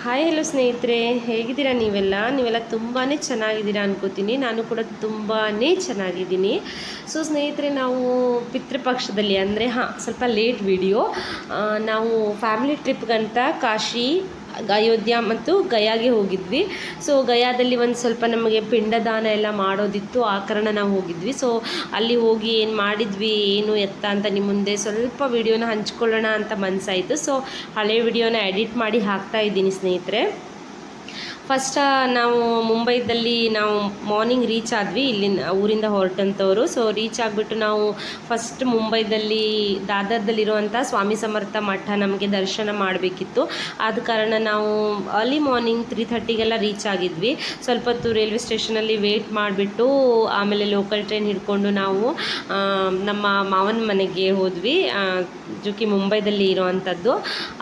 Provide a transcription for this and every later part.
Hi hello ಸ್ನೇಹಿತರೆ, ಹೇಗಿದ್ದೀರಾ? ನೀವೆಲ್ಲ ತುಂಬಾ ಚೆನ್ನಾಗಿದ್ದೀರಾ ಅನ್ಕೋತೀನಿ. ನಾನು ಕೂಡ ತುಂಬಾ ಚೆನ್ನಾಗಿದ್ದೀನಿ. ಸೊ ಸ್ನೇಹಿತರೆ, ನಾವು ಪಿತೃಪಕ್ಷದಲ್ಲಿ ಅಂದರೆ ಸ್ವಲ್ಪ ಲೇಟ್ ವಿಡಿಯೋ. ನಾವು ಫ್ಯಾಮಿಲಿ ಟ್ರಿಪ್ಗಂತ ಕಾಶಿ, ಅಯೋಧ್ಯ ಮತ್ತು ಗಯಾಗೆ ಹೋಗಿದ್ವಿ. ಸೊ ಗಯಾದಲ್ಲಿ ಒಂದು ಸ್ವಲ್ಪ ನಮಗೆ ಪಿಂಡದಾನ ಎಲ್ಲ ಮಾಡೋದಿತ್ತು, ಆ ಕಾರಣ ನಾವು ಹೋಗಿದ್ವಿ. ಸೊ ಅಲ್ಲಿ ಹೋಗಿ ಏನು ಮಾಡಿದ್ವಿ, ಏನು ಎತ್ತ ಅಂತ ನಿಮ್ಮ ಮುಂದೆ ಸ್ವಲ್ಪ ವಿಡಿಯೋನ ಹಂಚ್ಕೊಳ್ಳೋಣ ಅಂತ ಮನಸ್ಸಾಯಿತು. ಸೊ ಹಳೆ ವಿಡಿಯೋನ ಎಡಿಟ್ ಮಾಡಿ ಹಾಕ್ತಾ ಇದ್ದೀನಿ ಸ್ನೇಹಿತರೆ. ಫಸ್ಟ್ ನಾವು ಮುಂಬೈದಲ್ಲಿ ನಾವು ಮಾರ್ನಿಂಗ್ ರೀಚ್ ಆದ್ವಿ, ಇಲ್ಲಿಂದ ಊರಿಂದ ಹೊರಟಂಥವ್ರು. ಸೊ ರೀಚ್ ಆಗಿಬಿಟ್ಟು ನಾವು ಫಸ್ಟ್ ಮುಂಬೈದಲ್ಲಿ ದಾದರ್ದಲ್ಲಿರುವಂಥ ಸ್ವಾಮಿ ಸಮರ್ಥ ಮಠ ನಮಗೆ ದರ್ಶನ ಮಾಡಬೇಕಿತ್ತು. ಆದ ಕಾರಣ ನಾವು ಅರ್ಲಿ ಮಾರ್ನಿಂಗ್ 3:30ಗೆಲ್ಲ ರೀಚ್ ಆಗಿದ್ವಿ. ಸ್ವಲ್ಪ ಹೊತ್ತು ರೈಲ್ವೆ ಸ್ಟೇಷನಲ್ಲಿ ವೇಟ್ ಮಾಡಿಬಿಟ್ಟು ಆಮೇಲೆ ಲೋಕಲ್ ಟ್ರೈನ್ ಹಿಡ್ಕೊಂಡು ನಾವು ನಮ್ಮ ಮಾವನ ಮನೆಗೆ ಹೋದ್ವಿ, ಜೋಕಿ ಮುಂಬೈದಲ್ಲಿ ಇರೋವಂಥದ್ದು.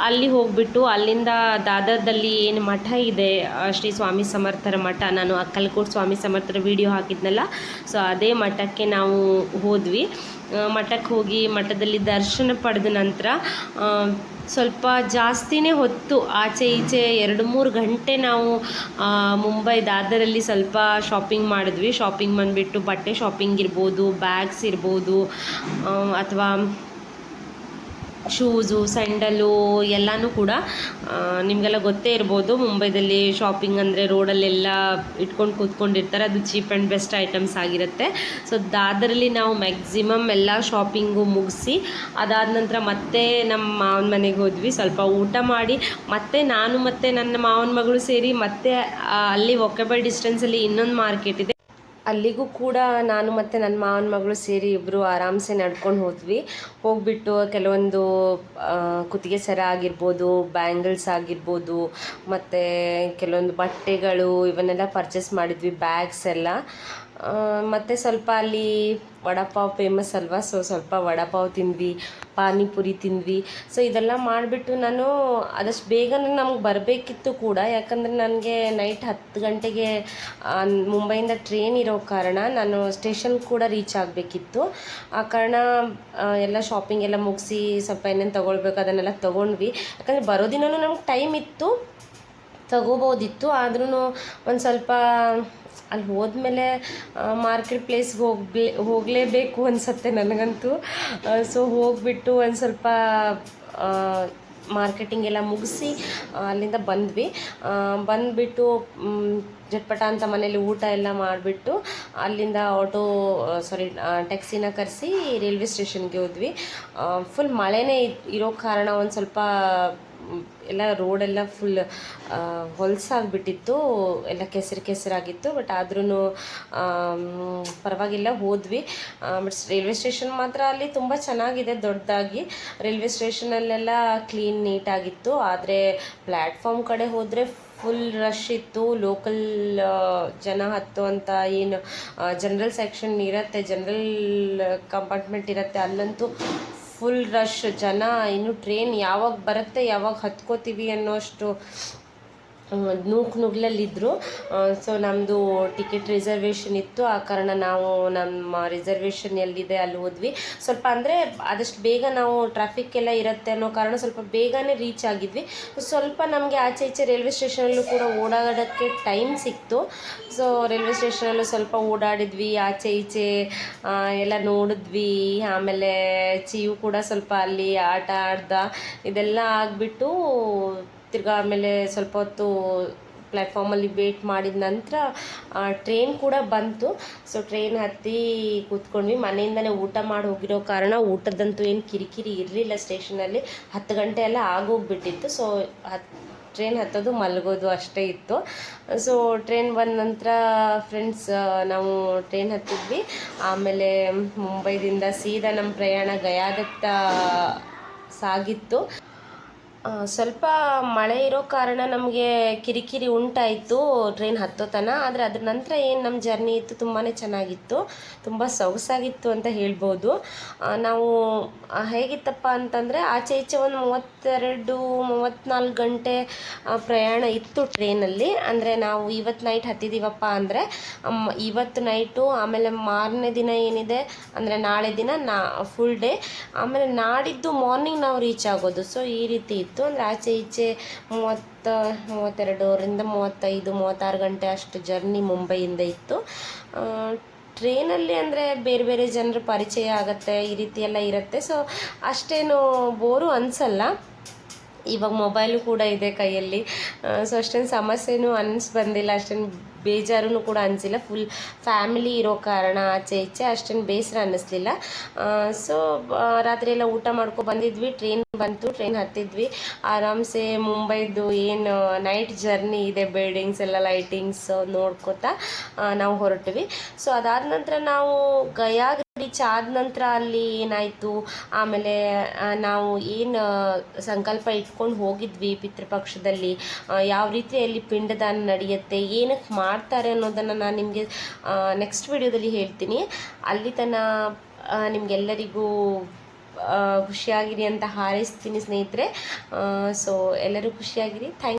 ಅಲ್ಲಿ ಹೋಗಿಬಿಟ್ಟು ಅಲ್ಲಿಂದ ದಾದರ್ದಲ್ಲಿ ಏನು ಮಠ ಇದೆ, ಶ್ರೀ ಸ್ವಾಮಿ ಸಮರ್ಥರ ಮಠ, ನಾನು ಅಕ್ಕಲ್ಕೋಟ್ ಸ್ವಾಮಿ ಸಮರ್ಥರ ವಿಡಿಯೋ ಹಾಕಿದ್ನಲ್ಲ, ಸೊ ಅದೇ ಮಠಕ್ಕೆ ನಾವು ಹೋದ್ವಿ. ಮಠಕ್ಕೆ ಹೋಗಿ ಮಠದಲ್ಲಿ ದರ್ಶನ ಪಡೆದ ನಂತರ ಸ್ವಲ್ಪ ಜಾಸ್ತಿನೇ ಹೊತ್ತು ಆಚೆ ಈಚೆ 2-3 ಗಂಟೆ ನಾವು ಮುಂಬೈ ದಾದರಲ್ಲಿ ಸ್ವಲ್ಪ ಶಾಪಿಂಗ್ ಮಾಡಿದ್ವಿ. ಶಾಪಿಂಗ್ ಬಂದುಬಿಟ್ಟು ಬಟ್ಟೆ ಶಾಪಿಂಗ್ ಇರ್ಬೋದು, ಬ್ಯಾಗ್ಸ್ ಇರ್ಬೋದು, ಅಥವಾ ಶೂಸು, ಸ್ಯಾಂಡಲು ಎಲ್ಲನೂ ಕೂಡ. ನಿಮಗೆಲ್ಲ ಗೊತ್ತೇ ಇರ್ಬೋದು, ಮುಂಬೈದಲ್ಲಿ ಶಾಪಿಂಗ್ ಅಂದರೆ ರೋಡಲ್ಲೆಲ್ಲ ಇಟ್ಕೊಂಡು ಕೂತ್ಕೊಂಡಿರ್ತಾರೆ, ಅದು ಚೀಪ್ ಆ್ಯಂಡ್ ಬೆಸ್ಟ್ ಐಟಮ್ಸ್ ಆಗಿರುತ್ತೆ. ಸೊ ದಾದರಲ್ಲಿ ನಾವು ಮ್ಯಾಕ್ಸಿಮಮ್ ಎಲ್ಲ ಶಾಪಿಂಗು ಮುಗಿಸಿ ಅದಾದ ನಂತರ ಮತ್ತೆ ನಮ್ಮ ಮಾವನ ಮನೆಗೆ ಹೋದ್ವಿ. ಸ್ವಲ್ಪ ಊಟ ಮಾಡಿ ಮತ್ತೆ ನಾನು ಮತ್ತು ನನ್ನ ಮಾವನ ಮಗಳು ಸೇರಿ ಮತ್ತೆ ಅಲ್ಲಿ ವಾಕಬಲ್ ಡಿಸ್ಟೆನ್ಸಲ್ಲಿ ಇನ್ನೊಂದು ಮಾರ್ಕೆಟ್ ಇದೆ, ಅಲ್ಲಿಗೂ ಕೂಡ ನಾನು ಮತ್ತು ನನ್ನ ಮಾವನ ಮಗಳು ಸೇರಿ ಇಬ್ಬರು ಆರಾಮ್ಸೆ ನಡ್ಕೊಂಡು ಹೋಗ್ಬಿಟ್ಟು ಕೆಲವೊಂದು ಕುತ್ತಿಗೆ ಸರ ಆಗಿರ್ಬೋದು, ಬ್ಯಾಂಗಲ್ಸ್ ಆಗಿರ್ಬೋದು, ಮತ್ತು ಕೆಲವೊಂದು ಬಟ್ಟೆಗಳು ಇವನ್ನೆಲ್ಲ ಪರ್ಚೇಸ್ ಮಾಡಿದ್ವಿ, ಬ್ಯಾಗ್ಸ್ ಎಲ್ಲ. ಮತ್ತು ಸ್ವಲ್ಪ ಅಲ್ಲಿ ವಡಾಪಾವ್ ಫೇಮಸ್ ಅಲ್ವಾ, ಸೊ ಸ್ವಲ್ಪ ವಡಾಪಾವ್ ತಿಂದ್ವಿ, ಪಾನಿಪುರಿ ತಿಂದ್ವಿ. ಸೊ ಇದೆಲ್ಲ ಮಾಡಿಬಿಟ್ಟು ನಾನು ಆದಷ್ಟು ಬೇಗನೆ ನಮ್ಗೆ ಬರಬೇಕಿತ್ತು ಕೂಡ, ಯಾಕಂದರೆ ನನಗೆ ನೈಟ್ 10 ಗಂಟೆಗೆ ಮುಂಬೈಯಿಂದ ಟ್ರೈನ್ ಇರೋ ಕಾರಣ ನಾನು ಸ್ಟೇಷನ್ ಕೂಡ ರೀಚ್ ಆಗಬೇಕಿತ್ತು. ಆ ಕಾರಣ ಎಲ್ಲ ಶಾಪಿಂಗ್ ಎಲ್ಲ ಮುಗಿಸಿ ಸ್ವಲ್ಪ ಏನೇನು ತೊಗೊಳ್ಬೇಕು ಅದನ್ನೆಲ್ಲ ತೊಗೊಂಡ್ವಿ. ಯಾಕಂದರೆ ಬರೋ ದಿನವೂ ನಮ್ಗೆ ಟೈಮ್ ಇತ್ತು, ತಗೋಬೋದಿತ್ತು. ಆದ್ರೂ ಒಂದು ಸ್ವಲ್ಪ ಅಲ್ಲಿ ಹೋದ್ಮೇಲೆ ಮಾರ್ಕೆಟ್ ಪ್ಲೇಸ್ಗೆ ಹೋಗಲೇಬೇಕು ಅನಿಸುತ್ತೆ ನನಗಂತೂ. ಸೊ ಹೋಗಿಬಿಟ್ಟು ಒಂದು ಸ್ವಲ್ಪ ಮಾರ್ಕೆಟಿಂಗ್ ಎಲ್ಲ ಮುಗಿಸಿ ಅಲ್ಲಿಂದ ಬಂದುಬಿಟ್ಟು ಜಟ್ಪಟ ಅಂತ ಮನೇಲಿ ಊಟ ಎಲ್ಲ ಮಾಡಿಬಿಟ್ಟು ಅಲ್ಲಿಂದ ಟ್ಯಾಕ್ಸಿನ ಕರೆಸಿ ರೈಲ್ವೆ ಸ್ಟೇಷನ್ಗೆ ಹೋದ್ವಿ. ಫುಲ್ ಮಳೆನೇ ಇರೋ ಕಾರಣ ಒಂದು ಸ್ವಲ್ಪ ಎಲ್ಲ ರೋಡೆಲ್ಲ ಫುಲ್ ಹೊಲಸಾಗಿಬಿಟ್ಟಿತ್ತು, ಎಲ್ಲ ಕೆಸರಾಗಿತ್ತು. ಬಟ್ ಆದ್ರೂ ಪರವಾಗಿಲ್ಲ, ಹೋದ್ವಿ. ಬಟ್ ರೈಲ್ವೆ ಸ್ಟೇಷನ್ ಮಾತ್ರ ಅಲ್ಲಿ ತುಂಬ ಚೆನ್ನಾಗಿದೆ, ದೊಡ್ಡದಾಗಿ. ರೈಲ್ವೆ ಸ್ಟೇಷನಲ್ಲೆಲ್ಲ ಕ್ಲೀನ್ ನೀಟಾಗಿತ್ತು. ಆದರೆ ಪ್ಲ್ಯಾಟ್ಫಾರ್ಮ್ ಕಡೆ ಹೋದರೆ ಫುಲ್ ರಶ್ ಇತ್ತು. ಲೋಕಲ್ ಜನ ಹತ್ತುವಂಥ ಏನು ಜನರಲ್ ಸೆಕ್ಷನ್ ಇರುತ್ತೆ, ಜನರಲ್ ಕಂಪಾರ್ಟ್ಮೆಂಟ್ ಇರುತ್ತೆ, ಅಲ್ಲಂತೂ ಫುಲ್ ರಶ್ ಜನ. ಇನ್ನು ಟ್ರೈನ್ ಯಾವಾಗ ಬರುತ್ತೆ, ಯಾವಾಗ ಹತ್ಕೋತೀವಿ ಅನ್ನೋಷ್ಟು ನುಗ್ಲಲ್ಲಿದ್ದರು. ಸೊ ನಮ್ಮದು ಟಿಕೆಟ್ ರಿಸರ್ವೇಷನ್ ಇತ್ತು, ಆ ಕಾರಣ ನಾವು ನಮ್ಮ ರಿಸರ್ವೇಷನ್ ಎಲ್ಲಿದೆ ಅಲ್ಲಿ ಹೋದ್ವಿ. ಸ್ವಲ್ಪ ಅಂದರೆ ಆದಷ್ಟು ಬೇಗ ನಾವು ಟ್ರಾಫಿಕ್ ಎಲ್ಲ ಇರುತ್ತೆ ಅನ್ನೋ ಕಾರಣ ಸ್ವಲ್ಪ ಬೇಗನೆ ರೀಚ್ ಆಗಿದ್ವಿ. ಸ್ವಲ್ಪ ನಮಗೆ ಆಚೆ ಈಚೆ ರೈಲ್ವೆ ಸ್ಟೇಷನಲ್ಲೂ ಕೂಡ ಓಡಾಡೋಕ್ಕೆ ಟೈಮ್ ಸಿಕ್ತು. ಸೊ ರೈಲ್ವೆ ಸ್ಟೇಷನಲ್ಲೂ ಸ್ವಲ್ಪ ಓಡಾಡಿದ್ವಿ, ಆಚೆ ಈಚೆ ಎಲ್ಲ ನೋಡಿದ್ವಿ. ಆಮೇಲೆ ಚಿಯು ಕೂಡ ಸ್ವಲ್ಪ ಅಲ್ಲಿ ಆಟ ಆಡ್ದ. ಇದೆಲ್ಲ ಆಗಿಬಿಟ್ಟು ತಿರ್ಗಾ ಆಮೇಲೆ ಸ್ವಲ್ಪ ಹೊತ್ತು ಪ್ಲ್ಯಾಟ್ಫಾರ್ಮಲ್ಲಿ ವೇಟ್ ಮಾಡಿದ ನಂತರ ಟ್ರೈನ್ ಕೂಡ ಬಂತು. ಸೊ ಟ್ರೈನ್ ಹತ್ತಿ ಕೂತ್ಕೊಂಡ್ವಿ. ಮನೆಯಿಂದಲೇ ಊಟ ಮಾಡಿ ಹೋಗಿರೋ ಕಾರಣ ಊಟದಂತೂ ಏನು ಕಿರಿಕಿರಿ ಇರಲಿಲ್ಲ ಸ್ಟೇಷನಲ್ಲಿ. 10 ಗಂಟೆ ಎಲ್ಲ ಆಗೋಗ್ಬಿಟ್ಟಿತ್ತು. ಸೊ ಟ್ರೈನ್ ಹತ್ತೋದು ಮಲಗೋದು ಅಷ್ಟೇ ಇತ್ತು. ಸೊ ಟ್ರೈನ್ ಬಂದ ನಂತರ ಫ್ರೆಂಡ್ಸ್ ನಾವು ಟ್ರೈನ್ ಹತ್ತಿದ್ವಿ. ಆಮೇಲೆ ಮುಂಬೈದಿಂದ ಸೀದಾ ನಮ್ಮ ಪ್ರಯಾಣ ಗಯಾದತ್ತ ಸಾಗಿತ್ತು. ಸ್ವಲ್ಪ ಮಳೆ ಇರೋ ಕಾರಣ ನಮಗೆ ಕಿರಿಕಿರಿ ಉಂಟಾಯಿತು ಟ್ರೈನ್ ಹತ್ತೋ ತನಕ. ಆದರೆ ಅದ್ರ ನಂತರ ಏನು ನಮ್ಮ ಜರ್ನಿ ಇತ್ತು ತುಂಬಾ ಚೆನ್ನಾಗಿತ್ತು, ತುಂಬ ಸೊಗಸಾಗಿತ್ತು ಅಂತ ಹೇಳ್ಬೋದು. ನಾವು ಹೇಗಿತ್ತಪ್ಪ ಅಂತಂದರೆ ಆಚೆ ಈಚೆ ಒಂದು 32-34 ಗಂಟೆ ಪ್ರಯಾಣ ಇತ್ತು ಟ್ರೈನಲ್ಲಿ. ಅಂದರೆ ನಾವು ಇವತ್ತು ನೈಟ್ ಹತ್ತಿದ್ದೀವಪ್ಪ ಅಂದರೆ ಇವತ್ತು ನೈಟು, ಆಮೇಲೆ ಮಾರನೇ ದಿನ ಏನಿದೆ ಅಂದರೆ ನಾಳೆ ದಿನ ಫುಲ್ ಡೇ, ಆಮೇಲೆ ನಾಡಿದ್ದು ಮಾರ್ನಿಂಗ್ ನಾವು ರೀಚ್ ಆಗೋದು. ಸೊ ಈ ರೀತಿ ಇತ್ತು. ಇತ್ತು. ಅಂದರೆ ಆಚೆ ಈಚೆ 32ರಿಂದ 36 ಗಂಟೆ ಅಷ್ಟು ಜರ್ನಿ ಮುಂಬೈಯಿಂದ ಇತ್ತು. ಟ್ರೈನಲ್ಲಿ ಅಂದರೆ ಬೇರೆ ಬೇರೆ ಜನರ ಪರಿಚಯ ಆಗುತ್ತೆ, ಈ ರೀತಿ ಎಲ್ಲ ಇರುತ್ತೆ. ಸೊ ಅಷ್ಟೇನು ಬೋರು ಅನಿಸಲ್ಲ. ಇವಾಗ ಮೊಬೈಲು ಕೂಡ ಇದೆ ಕೈಯಲ್ಲಿ. ಸೊ ಅಷ್ಟೇನು ಸಮಸ್ಯೆನೂ ಬಂದಿಲ್ಲ, ಅಷ್ಟೇನು ಬೇಜಾರೂ ಕೂಡ ಅನಿಸಿಲ್ಲ. ಫುಲ್ ಫ್ಯಾಮಿಲಿ ಇರೋ ಕಾರಣ ಆಚೆ ಈಚೆ ಅಷ್ಟೇನು ಬೇಸರ ಅನ್ನಿಸ್ಲಿಲ್ಲ. ಸೊ ರಾತ್ರಿ ಎಲ್ಲ ಊಟ ಮಾಡ್ಕೊ ಬಂದಿದ್ವಿ. ಟ್ರೈನ್ ಬಂತು, ಟ್ರೈನ್ ಹತ್ತಿದ್ವಿ. ಆರಾಮ್ಸೆ ಮುಂಬೈದು ಏನು ನೈಟ್ ಜರ್ನಿ ಇದೆ, ಬಿಲ್ಡಿಂಗ್ಸ್ ಎಲ್ಲ ಲೈಟಿಂಗ್ಸ್ ನೋಡ್ಕೋತಾ ನಾವು ಹೊರಟ್ವಿ. ಸೊ ಅದಾದ ನಂತರ ನಾವು ಗಯಾಗೆ ರೀಚ್ ಆದ ನಂತರ ಅಲ್ಲಿ ಏನಾಯಿತು, ಆಮೇಲೆ ನಾವು ಏನು ಸಂಕಲ್ಪ ಇಟ್ಕೊಂಡು ಹೋಗಿದ್ವಿ ಪಿತೃಪಕ್ಷದಲ್ಲಿ, ಯಾವ ರೀತಿಯಲ್ಲಿ ಪಿಂಡದಾನ ನಡೆಯುತ್ತೆ, ಏನಕ್ಕೆ ಮಾಡ್ತಾರೆ ಅನ್ನೋದನ್ನು ನಾನು ನಿಮಗೆ ನೆಕ್ಸ್ಟ್ ವಿಡಿಯೋದಲ್ಲಿ ಹೇಳ್ತೀನಿ. ಅಲ್ಲಿ ತನಕ ನಿಮಗೆಲ್ಲರಿಗೂ ಖುಷಿಯಾಗಿರಿ ಅಂತ ಹಾರೈಸ್ತೀನಿ ಸ್ನೇಹಿತರೆ. ಸೊ ಎಲ್ಲರೂ ಖುಷಿಯಾಗಿರಿ. ಥ್ಯಾಂಕ್